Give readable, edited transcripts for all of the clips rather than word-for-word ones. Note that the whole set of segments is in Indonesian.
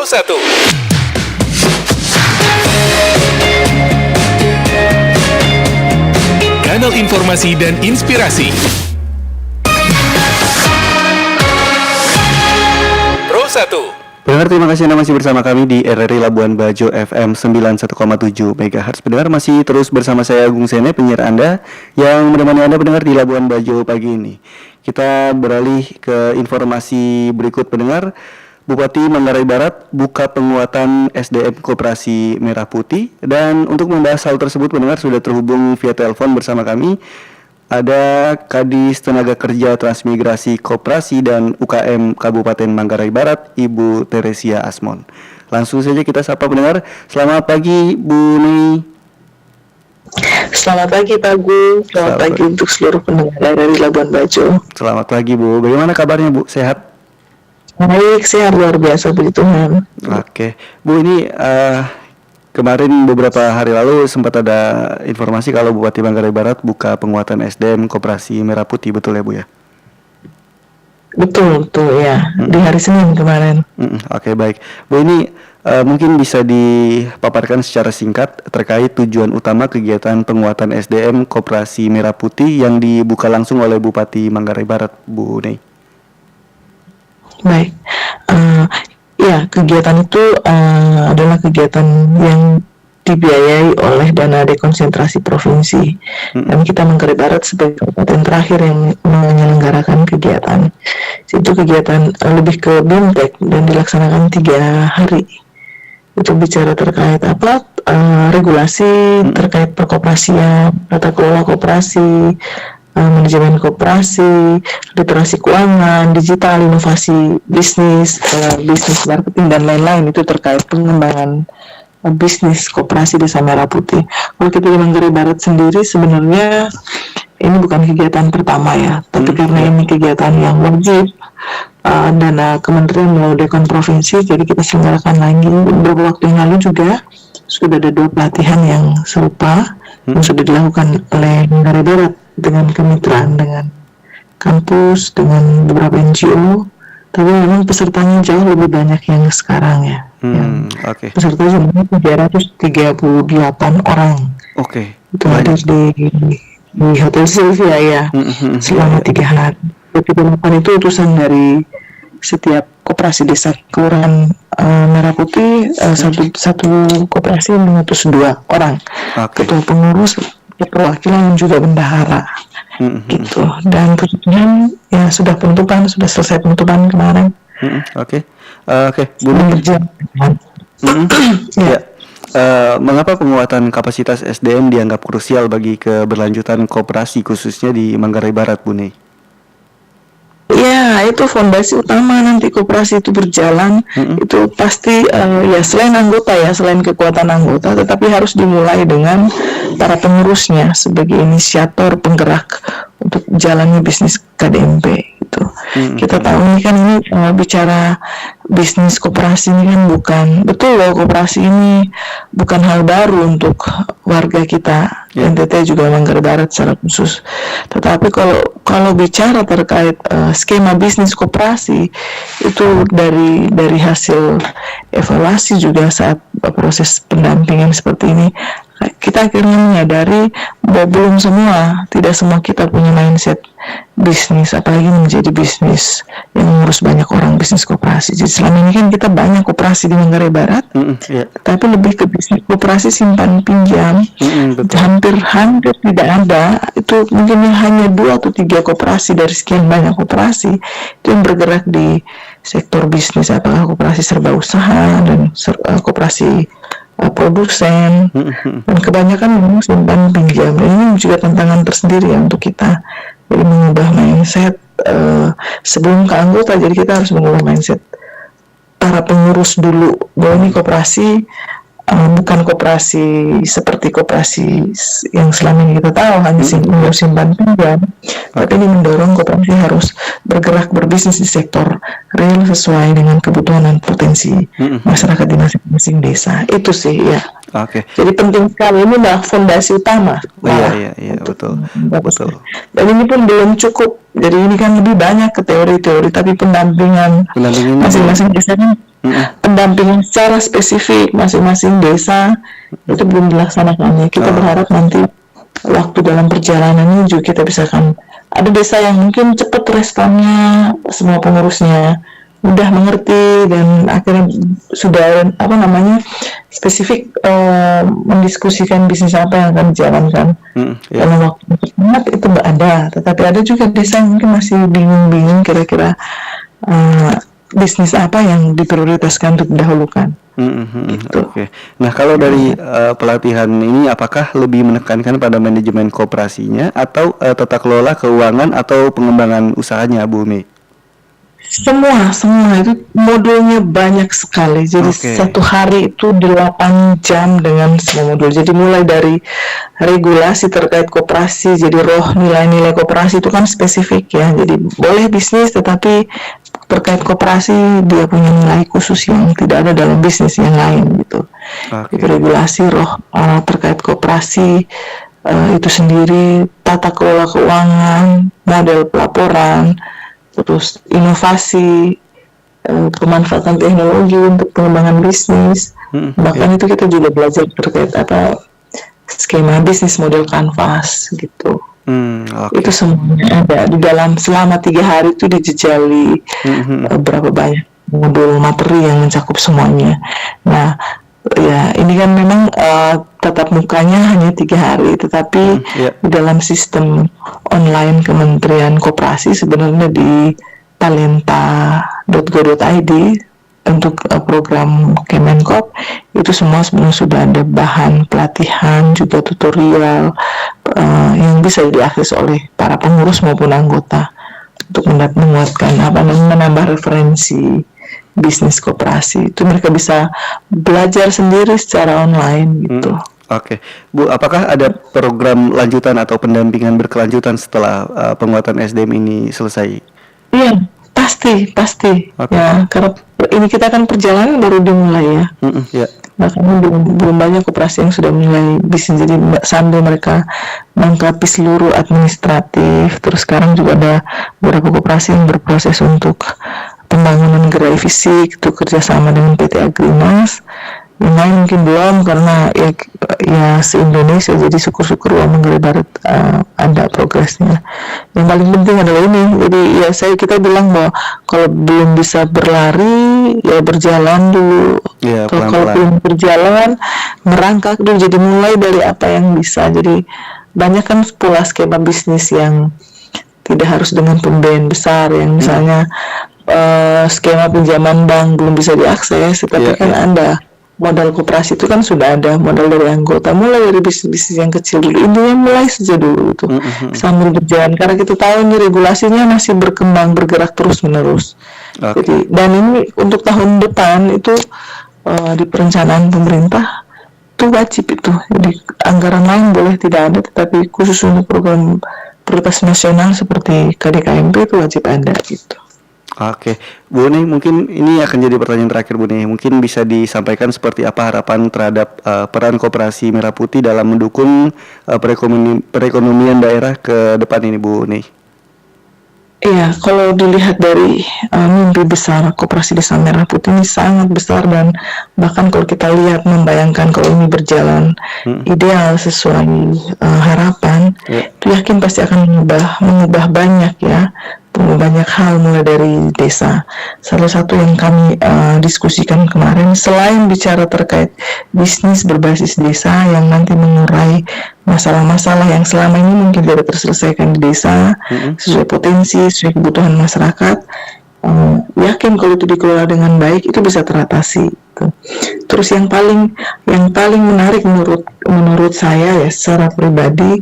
Pro1. Kanal informasi dan inspirasi. Pro1. Pendengar, terima kasih Anda masih bersama kami di RRI Labuan Bajo FM 91,7 MHz. Pendengar, masih terus bersama saya Agung Sene, penyiar Anda yang menemani Anda pendengar di Labuan Bajo pagi ini. Kita beralih ke informasi berikut, pendengar. Bupati Manggarai Barat buka penguatan SDM Koperasi Merah Putih. Dan untuk membahas hal tersebut, pendengar, sudah terhubung via telepon bersama kami ada Kadis Tenaga Kerja Transmigrasi Koperasi dan UKM Kabupaten Manggarai Barat, Ibu Teresia Asmon. Langsung saja kita sapa pendengar. Selamat pagi, Bu Nei. Selamat pagi Pak Gu. Selamat pagi untuk seluruh pendengar dari Labuan Bajo. Selamat pagi, Bu. Bagaimana kabarnya, Bu? Sehat? Baik, sehat luar biasa, puji Tuhan. Oke, Bu, ini kemarin beberapa hari lalu sempat ada informasi kalau Bupati Manggarai Barat buka penguatan SDM Koperasi Merah Putih, betul ya, Bu ya? Betul ya, di hari Senin kemarin. Oke, baik. Bu, ini mungkin bisa dipaparkan secara singkat terkait tujuan utama kegiatan penguatan SDM Koperasi Merah Putih yang dibuka langsung oleh Bupati Manggarai Barat, Bu Nei. Baik, ya, kegiatan itu adalah kegiatan yang dibiayai oleh dana dekonsentrasi provinsi. Dan kita Manggarai Barat sebagai kabupaten terakhir yang menyelenggarakan kegiatan. Itu kegiatan lebih ke BIMTEK dan dilaksanakan 3 hari. Itu bicara terkait regulasi terkait perkoperasian, tata kelola koperasi, manajemen koperasi, literasi keuangan, digital, inovasi bisnis, bisnis marketing dan lain-lain. Itu terkait pengembangan bisnis koperasi Desa Merah Putih. Kalau kita di Manggarai Barat sendiri sebenarnya ini bukan kegiatan pertama ya, tapi karena ini kegiatan yang wajib dana kementerian melalui Dekon Provinsi, jadi kita selenggarakan lagi. Beberapa waktu yang lalu juga sudah ada 2 pelatihan yang serupa yang sudah dilakukan oleh Manggarai Barat dengan kemitraan dengan kampus, dengan beberapa NGO, tapi memang pesertanya jauh lebih banyak yang sekarang ya. Peserta jumlahnya 338 orang. Itu ada di Hotel Sylvia ya, selama 3 hari. 38 itu utusan dari setiap koperasi desa kelurahan Merah Putih. Satu koperasi mengutus 2 orang, ketua pengurus, perwakilan dan juga bendahara, gitu. Dan pujian ya sudah selesai penutupan kemarin. Bu. Mengapa penguatan kapasitas SDM dianggap krusial bagi keberlanjutan koperasi khususnya di Manggarai Barat, Bu Nei? Ya, itu fondasi utama nanti koperasi itu berjalan. Itu pasti ya selain anggota ya, selain kekuatan anggota, tetapi harus dimulai dengan para pengurusnya sebagai inisiator penggerak untuk jalannya bisnis KDMP itu. Kita tahu ini kan bicara bisnis koperasi ini kan betul loh, koperasi ini bukan hal baru untuk warga kita NTT juga Manggarai Barat secara khusus. Tetapi kalau bicara terkait skema bisnis koperasi itu dari hasil evaluasi juga saat proses pendampingan seperti ini, kita akhirnya menyadari bahwa tidak semua kita punya mindset bisnis, apalagi menjadi bisnis yang mengurus banyak orang, bisnis koperasi. Jadi selama ini kan kita banyak koperasi di Manggarai Barat, tapi lebih ke bisnis koperasi simpan pinjam, hampir tidak ada. Itu mungkin hanya 2 atau 3 koperasi dari sekian banyak koperasi itu yang bergerak di sektor bisnis, apakah koperasi serba usaha dan koperasi produsen, dan kebanyakan memang simpan pinjam. Dan ini juga tantangan tersendiri ya untuk kita, jadi mengubah mindset sebelum ke anggota. Jadi kita harus mengubah mindset para pengurus dulu bahwa ini koperasi bukan koperasi seperti koperasi yang selama ini kita tahu hanya simpan pinjam, tapi ini mendorong koperasi harus bergerak berbisnis di sektor real sesuai dengan kebutuhan dan potensi masyarakat di masing-masing desa. Itu sih ya. Oke. Jadi penting sekali, ini adalah fondasi utama. Iya, betul. Betul. Dan ini pun belum cukup. Jadi ini kan lebih banyak ke teori-teori, tapi pendampingan Pendampingan masing-masing desa kan pendampingan secara spesifik masing-masing desa itu belum dilaksanakannya. Kita berharap nanti waktu dalam perjalanan ini juga kita bisa kan ada desa yang mungkin cepat responnya, semua pengurusnya mudah mengerti dan akhirnya sudah spesifik mendiskusikan bisnis apa yang akan dijalankan. Dalam waktu cepat itu ada, tetapi ada juga desa yang mungkin masih bingung-bingung kira-kira bisnis apa yang diprioritaskan untuk didahulukan. Gitu. Oke. Nah, kalau dari pelatihan ini apakah lebih menekankan pada manajemen koperasinya atau tata kelola keuangan atau pengembangan usahanya, Bu Mei? Semua itu modulnya banyak sekali. Jadi satu hari itu 8 jam dengan semua modul. Jadi mulai dari regulasi terkait koperasi, jadi nilai-nilai koperasi itu kan spesifik ya. Jadi boleh bisnis tetapi terkait koperasi dia punya nilai khusus yang tidak ada dalam bisnis yang lain gitu. Itu regulasi terkait koperasi itu sendiri, tata kelola keuangan, model pelaporan, terus inovasi, pemanfaatan teknologi untuk pengembangan bisnis. Bahkan itu kita juga belajar terkait skema bisnis model kanvas gitu. Itu semuanya ada di dalam selama 3 hari itu dijejali berapa banyak modul materi yang mencakup semuanya. Nah, ya ini kan memang tatap mukanya hanya 3 hari, tetapi di dalam sistem online Kementerian Koperasi sebenarnya di talenta.go.id untuk program Kemenkop itu semua sebenarnya sudah ada bahan pelatihan juga tutorial yang bisa diakses oleh para pengurus maupun anggota untuk menguatkan menambah referensi bisnis koperasi. Itu mereka bisa belajar sendiri secara online gitu. Oke. Bu, apakah ada program lanjutan atau pendampingan berkelanjutan setelah penguatan SDM ini selesai? Iya, pasti. Ya, karena ini kita kan perjalanan baru dimulai ya. Bahkan belum banyak koperasi yang sudah mulai bisnis. Jadi sambil mereka melengkapi seluruh administratif, terus sekarang juga ada beberapa koperasi yang berproses untuk pembangunan gerai fisik itu kerjasama dengan PT Agrimas. Yang lain mungkin belum karena ya se-Indonesia, jadi syukur-syukur Manggarai Barat ada progresnya. Yang paling penting adalah ini. Jadi ya kita bilang bahwa kalau belum bisa berlari ya berjalan dulu. Kalau belum berjalan merangkak dulu. Jadi mulai dari apa yang bisa. Jadi banyak kan pola skema bisnis yang tidak harus dengan pembiayaan besar yang misalnya skema pinjaman bank belum bisa diakses, tetapi kan ada modal koperasi itu kan sudah ada modal dari anggota, mulai dari bisnis yang kecil dulu, intinya mulai saja dulu itu sambil berjalan karena kita tahu ini regulasinya masih berkembang bergerak terus menerus. Jadi dan ini untuk tahun depan itu di perencanaan pemerintah itu wajib itu, jadi anggaran lain boleh tidak ada, tetapi khusus untuk program prioritas nasional seperti KDKMP itu wajib ada gitu. Oke, Bu Nei, mungkin ini akan jadi pertanyaan terakhir, Bu Nei. Mungkin bisa disampaikan seperti apa harapan terhadap peran Koperasi Merah Putih dalam mendukung perekonomian daerah ke depan ini, Bu Nei? Iya, kalau dilihat dari mimpi besar Koperasi Desa Merah Putih ini sangat besar, dan bahkan kalau kita lihat membayangkan kalau ini berjalan ideal sesuai harapan, itu yakin pasti akan mengubah banyak ya. Banyak hal mulai dari desa. Salah satu yang kami diskusikan kemarin, selain bicara terkait bisnis berbasis desa yang nanti mengurai masalah-masalah yang selama ini mungkin tidak terselesaikan di desa sesuai potensi, sesuai kebutuhan masyarakat, yakin kalau itu dikelola dengan baik itu bisa teratasi. Terus yang paling menarik menurut saya ya secara pribadi,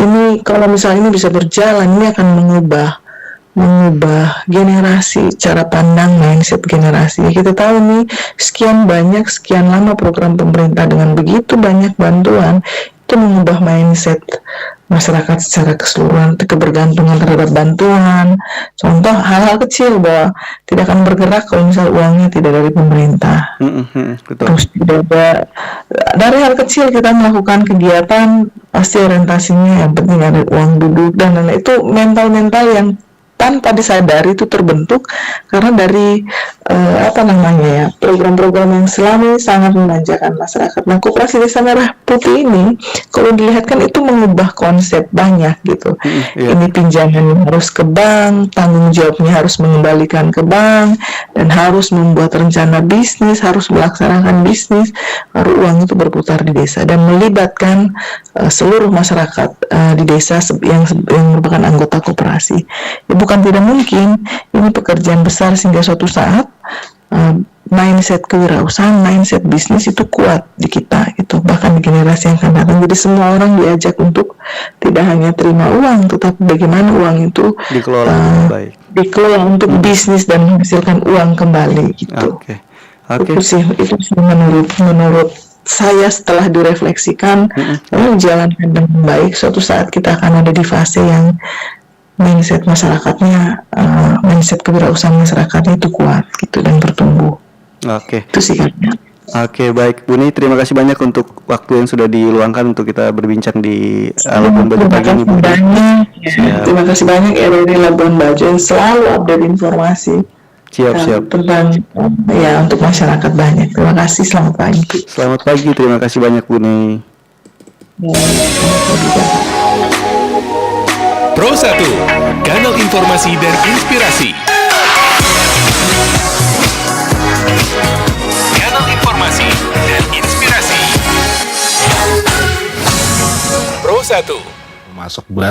ini kalau misalnya ini bisa berjalan, ini akan mengubah generasi, cara pandang, mindset generasi. Kita tahu nih sekian lama program pemerintah dengan begitu banyak bantuan itu mengubah mindset masyarakat secara keseluruhan kebergantungan terhadap bantuan. Contoh hal-hal kecil bahwa tidak akan bergerak kalau misal uangnya tidak dari pemerintah. Betul. Terus tidak ada dari hal kecil kita melakukan kegiatan pasti orientasinya yang penting ada uang duduk dan lain-lain. Itu mental-mental yang tanpa disadari itu terbentuk karena dari program-program yang selama ini sangat memanjakan masyarakat. Nah, Koperasi Desa Merah Putih ini kalau dilihat kan itu mengubah konsep banyak gitu. Ini pinjaman harus ke bank, tanggung jawabnya harus mengembalikan ke bank, dan harus membuat rencana bisnis, harus melaksanakan bisnis, baru uang itu berputar di desa dan melibatkan seluruh masyarakat di desa yang merupakan anggota koperasi. Ya, bukan tidak mungkin ini pekerjaan besar sehingga suatu saat mindset kewirausahaan, mindset bisnis itu kuat di kita, itu bahkan di generasi yang akan datang. Jadi semua orang diajak untuk tidak hanya terima uang, tetapi bagaimana uang itu Dikelola dengan baik. dikelola untuk bisnis dan menghasilkan uang kembali gitu. Oke. Itu sih menurut saya setelah direfleksikan, jalankan dengan baik. Suatu saat kita akan ada di fase yang mindset masyarakatnya, mindset kewirausahaan masyarakatnya itu kuat gitu dan bertumbuh. Oke. Itu sih kan. Oke, baik Bu Ni, terima kasih banyak untuk waktu yang sudah diluangkan untuk kita berbincang di Labuan Bajo pagi ini, Bu. Terima kasih banyak RRI Labuan Bajo yang selalu update informasi Siap. tentang untuk masyarakat banyak. Terima kasih, selamat pagi. Selamat pagi, terima kasih banyak Bu Ni. Pro 1, kanal informasi dan inspirasi. Kanal informasi dan inspirasi. Pro 1. Masuk bulan